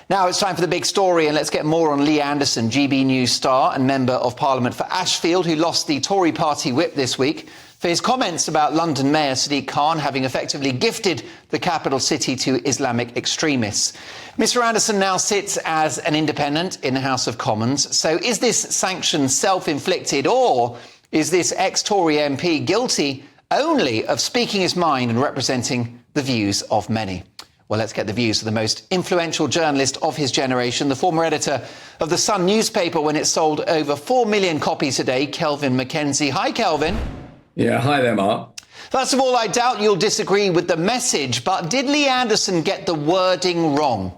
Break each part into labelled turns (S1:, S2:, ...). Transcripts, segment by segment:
S1: Now it's time for the big story, and let's get more on Lee Anderson, GBNews star and Member of Parliament for Ashfield, who lost the Tory party whip this week for his comments about London Mayor Sadiq Khan having effectively gifted the capital city to Islamic extremists. Mr Anderson now sits as an independent in the House of Commons. So is this sanction self-inflicted, or is this ex-Tory MP guilty only of speaking his mind and representing the views of many? Well, let's get the views of the most influential journalist of his generation, the former editor of the Sun newspaper when it sold over 4 million copies a day, Kelvin MacKenzie. Hi, Kelvin.
S2: Yeah, hi there, Mark.
S1: First of all, I doubt you'll disagree with the message, but did Lee Anderson get the wording wrong?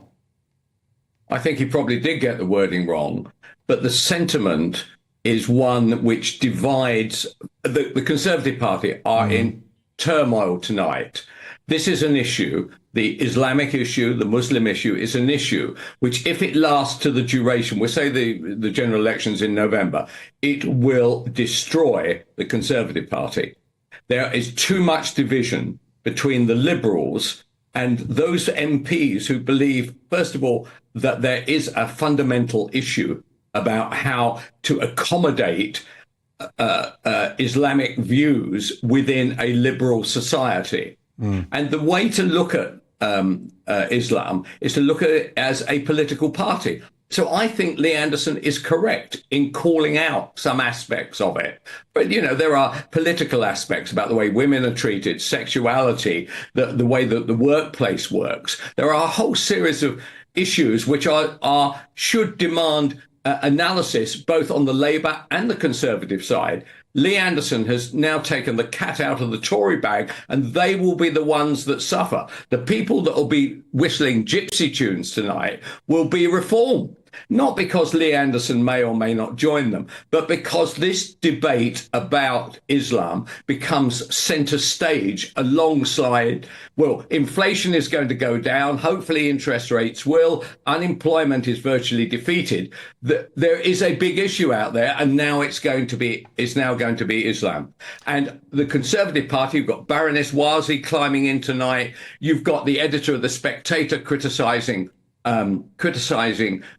S2: I think he probably did get the wording wrong, but the sentiment is one which divides. The Conservative Party are in turmoil tonight. This is an issue. The Islamic issue, the Muslim issue, is an issue which, if it lasts to the duration, we'll say the general elections in November, it will destroy the Conservative Party. There is too much division between the Liberals and those MPs who believe, first of all, that there is a fundamental issue about how to accommodate Islamic views within a liberal society. And the way to look at Islam is to look at it as a political party. So I think Lee Anderson is correct in calling out some aspects of it. But, you know, there are political aspects about the way women are treated, sexuality, the way that the workplace works. There are a whole series of issues which should demand analysis both on the Labour and the Conservative side. Lee Anderson has now taken the cat out of the Tory bag, and they will be the ones that suffer. The people that will be whistling gypsy tunes tonight will be Reform. Not because Lee Anderson may or may not join them, but because this debate about Islam becomes centre stage alongside, well, inflation is going to go down. Hopefully interest rates will. Unemployment is virtually defeated. There is a big issue out there, and now it's now going to be Islam. And the Conservative Party, you've got Baroness Wazi climbing in tonight. You've got the editor of The Spectator criticising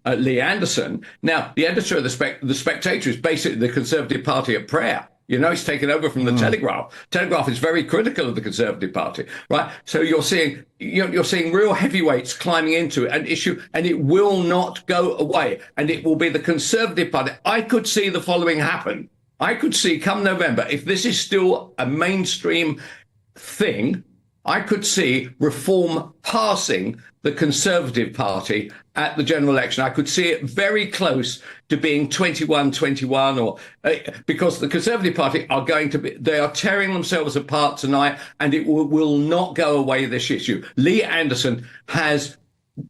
S2: Lee Anderson. Now, the editor of The Spectator is basically the Conservative Party at prayer. You know, it's taken over from the Telegraph. Telegraph is very critical of the Conservative Party, right? So you're seeing real heavyweights climbing into an issue, and it will not go away. And it will be the Conservative Party. I could see the following happen. I could see come November, if this is still a mainstream thing, I could see Reform passing the Conservative Party at the general election. I could see it very close to being 21-21, or because the Conservative Party they are tearing themselves apart tonight, and it will not go away, this issue. Lee Anderson has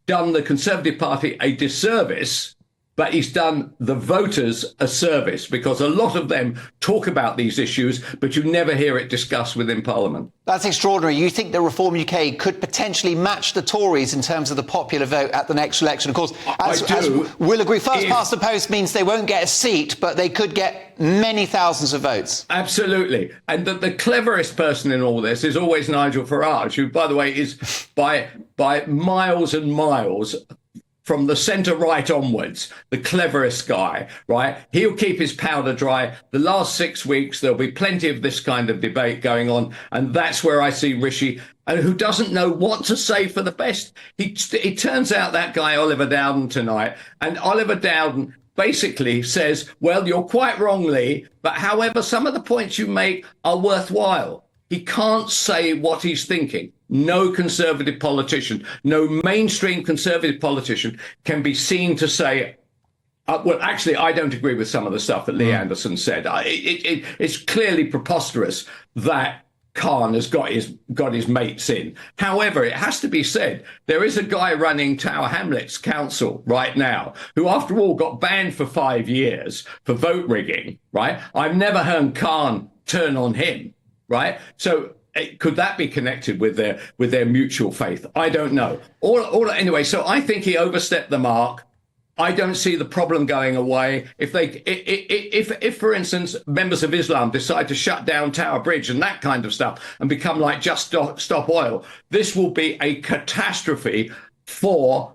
S2: done the Conservative Party a disservice, but he's done the voters a service, because a lot of them talk about these issues, but you never hear it discussed within Parliament. That's extraordinary. You think that Reform UK could potentially match the Tories in terms of the popular vote at the next election? Of course, as we'll agree, first past the post means they won't get a seat, but they could get many thousands of votes. Absolutely. And the cleverest person in all this is always Nigel Farage, who, by the way, is by miles and miles, from the centre-right onwards, the cleverest guy, right? He'll keep his powder dry. The last 6 weeks, there'll be plenty of this kind of debate going on. And that's where I see Rishi, who doesn't know what to say for the best. It turns out that guy, Oliver Dowden, tonight, and Oliver Dowden basically says, well, you're quite wrong, Lee, but however, some of the points you make are worthwhile. He can't say what he's thinking. No Conservative politician, no mainstream Conservative politician can be seen to say, well, actually, I don't agree with some of the stuff that Lee Anderson said. It's clearly preposterous that Khan has got his mates in. However, it has to be said, there is a guy running Tower Hamlets Council right now who, after all, got banned for 5 years for vote rigging, right? I've never heard Khan turn on him, right? So could that be connected with their mutual faith? I don't know. Anyway, so I think he overstepped the mark. I don't see the problem going away. If, for instance, members of Islam decide to shut down Tower Bridge and that kind of stuff and become like Just Stop Oil, this will be a catastrophe for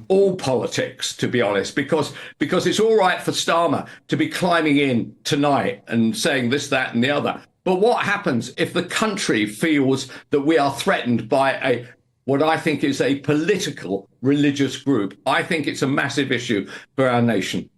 S2: all politics, to be honest, because it's all right for Starmer to be climbing in tonight and saying this, that, and the other. But what happens if the country feels that we are threatened by what I think is a political religious group? I think it's a massive issue for our nation.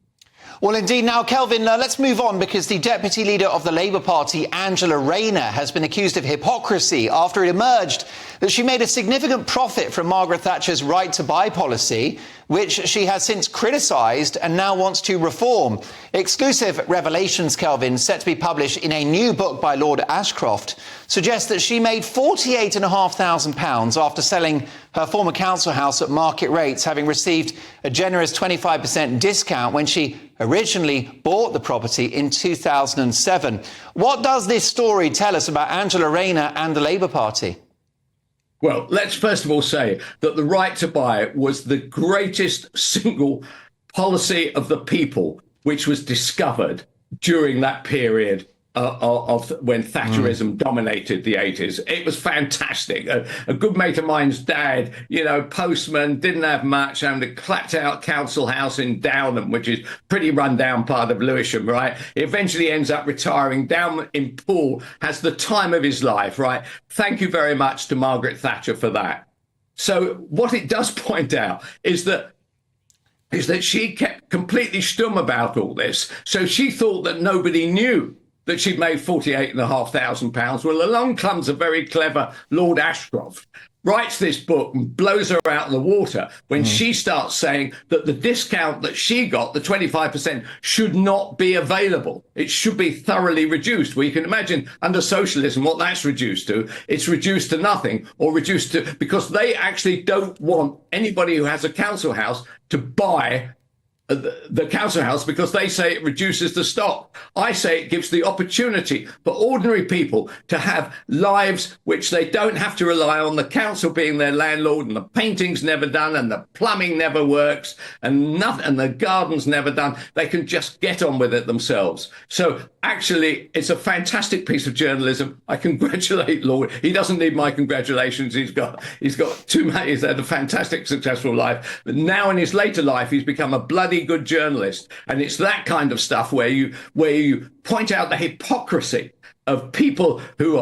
S1: Well, indeed. Now, Kelvin, let's move on, because the deputy leader of the Labour Party, Angela Raina, has been accused of hypocrisy after it emerged that she made a significant profit from Margaret Thatcher's right-to-buy policy, which she has since criticised and now wants to reform. Exclusive revelations, Kelvin, set to be published in a new book by Lord Ashcroft, suggest that she made £48,500 after selling her former council house at market rates, having received a generous 25% discount when she originally bought the property in 2007. What does this story tell us about Angela Raina and the Labour Party?
S2: Well, let's first of all say that the right to buy was the greatest single policy of the people, which was discovered during that period of when Thatcherism dominated the 80s. It was fantastic. A good mate of mine's dad, postman, didn't have much, owned a clapped out council house in Downham, which is pretty run down part of Lewisham, right? He eventually ends up retiring down in Poole, has the time of his life, right? Thank you very much to Margaret Thatcher for that. So what it does point out is that she kept completely stum about all this. So she thought that nobody knew that she'd made £48,500. Well, along comes a very clever Lord Ashcroft, writes this book and blows her out of the water when she starts saying that the discount that she got, the 25%, should not be available. It should be thoroughly reduced. Well, you can imagine under socialism what that's reduced to. It's reduced to nothing, or reduced to, because they actually don't want anybody who has a council house to buy the council house, because they say it reduces the stock. I say it gives the opportunity for ordinary people to have lives which they don't have to rely on the council being their landlord, and the painting's never done, and the plumbing never works, and nothing, and the garden's never done. They can just get on with it themselves. So actually, it's a fantastic piece of journalism. I congratulate Lord. He doesn't need my congratulations. He's got he's had a fantastic, successful life. But now in his later life, he's become a bloody good journalist. And it's that kind of stuff where you point out the hypocrisy of people who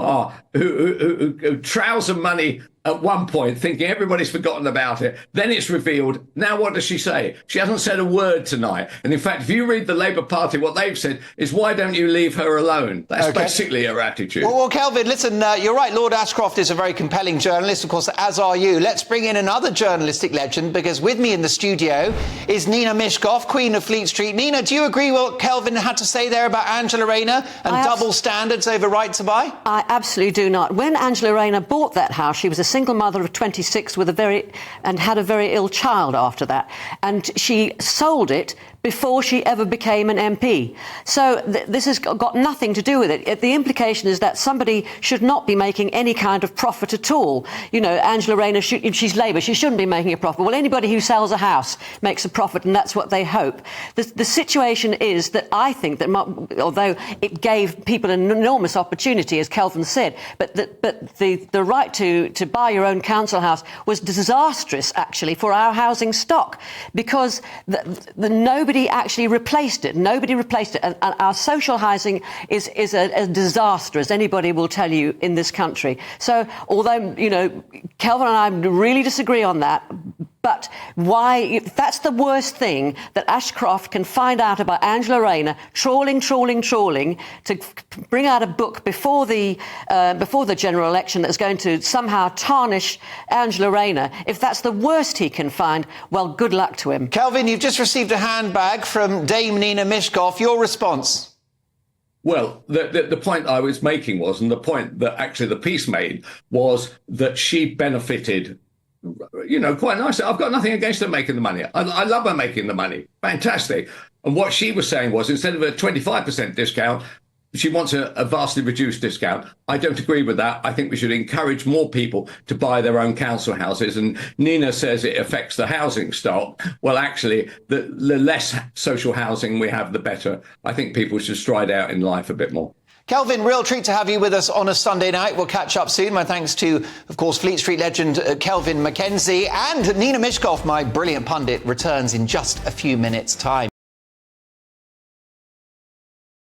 S2: trouser money at one point, thinking everybody's forgotten about it. Then it's revealed. Now, what does she say? She hasn't said a word tonight. And in fact, if you read the Labour Party, what they've said is, why don't you leave her alone? That's basically her attitude.
S1: Well, Kelvin, listen, you're right. Lord Ashcroft is a very compelling journalist, of course, as are you. Let's bring in another journalistic legend, because with me in the studio is Nina Mishkoff, Queen of Fleet Street. Nina, do you agree with what Kelvin had to say there about Angela Raina and double standards over right to buy?
S3: I absolutely do not. When Angela Raina bought that house, she was a single mother of 26 and had a very ill child after that. And she sold it before she ever became an MP. So this has got nothing to do with it. The implication is that somebody should not be making any kind of profit at all. Angela Raina, she's Labour, she shouldn't be making a profit. Well, anybody who sells a house makes a profit, and that's what they hope. The situation is that I think that, although it gave people an enormous opportunity, as Kelvin said, but the right to buy your own council house was disastrous, actually, for our housing stock, because nobody actually replaced it. Nobody replaced it. And our social housing is a disaster, as anybody will tell you in this country. So although, Kelvin and I really disagree on that, but if that's the worst thing that Ashcroft can find out about Angela Raina, trawling to bring out a book before the general election that's going to somehow tarnish Angela Raina, if that's the worst he can find, well, good luck to him.
S1: Kelvin, you've just received a handbag from Dame Nina Mishkoff. Your response?
S2: Well, the point I was making was, and the point that actually the piece made, was that she benefited quite nicely. I've got nothing against her making the money. I love her making the money. Fantastic. And what she was saying was, instead of a 25% discount, she wants a vastly reduced discount. I don't agree with that. I think we should encourage more people to buy their own council houses. And Nina says it affects the housing stock. Well, actually, the less social housing we have, the better. I think people should stride out in life a bit more.
S1: Kelvin, real treat to have you with us on a Sunday night. We'll catch up soon. My thanks to, of course, Fleet Street legend Kelvin MacKenzie, and Nina Mishkov, my brilliant pundit, returns in just a few minutes' time.